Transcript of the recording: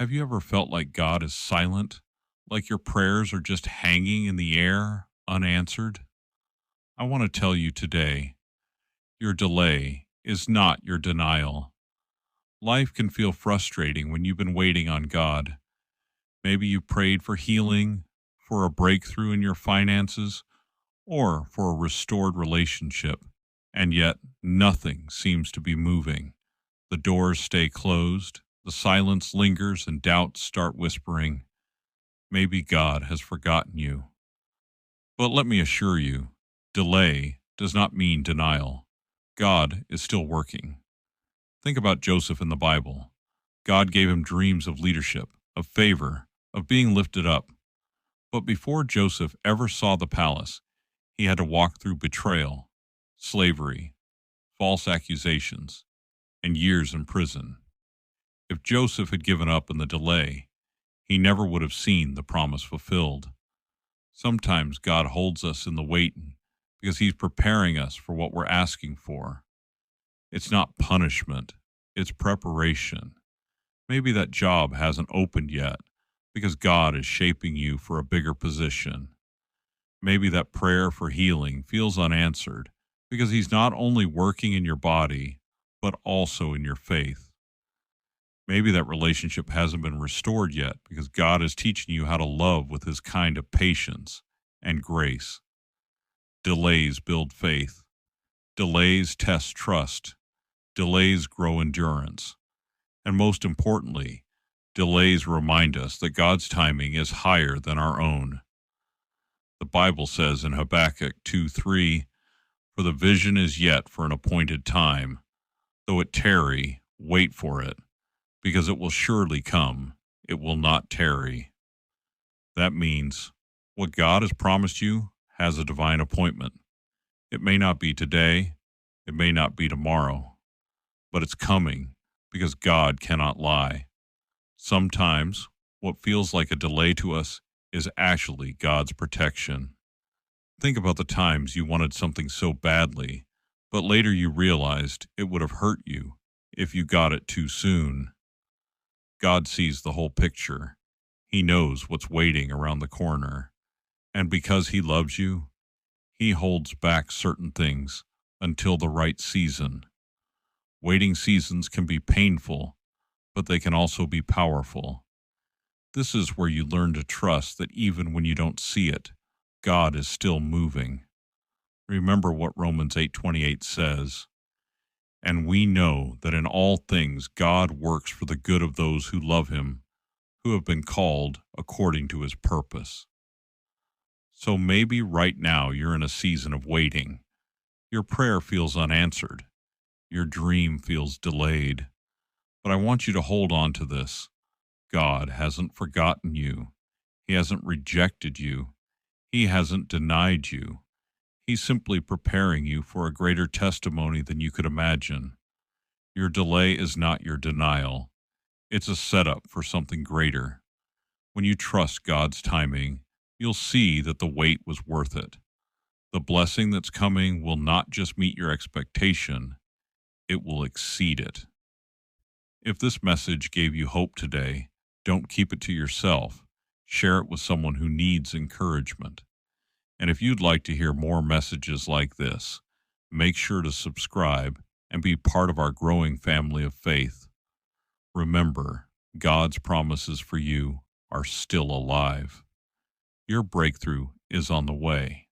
Have you ever felt like God is silent, like your prayers are just hanging in the air, unanswered? I want to tell you today your delay is not your denial. Life can feel frustrating when you've been waiting on God. Maybe you prayed for healing, for a breakthrough in your finances, or for a restored relationship, and yet nothing seems to be moving. The doors stay closed, the silence lingers, and doubts start whispering, maybe God has forgotten you. But let me assure you, delay does not mean denial. God is still working. Think about Joseph in the Bible. God gave him dreams of leadership, of favor, of being lifted up. But before Joseph ever saw the palace, he had to walk through betrayal, slavery, false accusations, and years in prison. If Joseph had given up in the delay, he never would have seen the promise fulfilled. Sometimes God holds us in the waiting because he's preparing us for what we're asking for. It's not punishment, it's preparation. Maybe that job hasn't opened yet because God is shaping you for a bigger position. Maybe that prayer for healing feels unanswered because he's not only working in your body, but also in your faith. Maybe that relationship hasn't been restored yet because God is teaching you how to love with his kind of patience and grace. Delays build faith. Delays test trust. Delays grow endurance. And most importantly, delays remind us that God's timing is higher than our own. The Bible says in Habakkuk 2:3, "For the vision is yet for an appointed time. Though it tarry, wait for it, because it will surely come. It will not tarry." That means what God has promised you has a divine appointment. It may not be today, it may not be tomorrow, but it's coming because God cannot lie. Sometimes what feels like a delay to us is actually God's protection. Think about the times you wanted something so badly, but later you realized it would have hurt you if you got it too soon. God sees the whole picture. He knows what's waiting around the corner. And because he loves you, he holds back certain things until the right season. Waiting seasons can be painful, but they can also be powerful. This is where you learn to trust that even when you don't see it, God is still moving. Remember what Romans 8:28 says, "And we know that in all things God works for the good of those who love him, who have been called according to his purpose." So maybe right now you're in a season of waiting. Your prayer feels unanswered. Your dream feels delayed. But I want you to hold on to this. God hasn't forgotten you. He hasn't rejected you. He hasn't denied you. He's simply preparing you for a greater testimony than you could imagine. Your delay is not your denial. It's a setup for something greater. When you trust God's timing, you'll see that the wait was worth it. The blessing that's coming will not just meet your expectation, it will exceed it. If this message gave you hope today, don't keep it to yourself. Share it with someone who needs encouragement. And if you'd like to hear more messages like this, make sure to subscribe and be part of our growing family of faith. Remember, God's promises for you are still alive. Your breakthrough is on the way.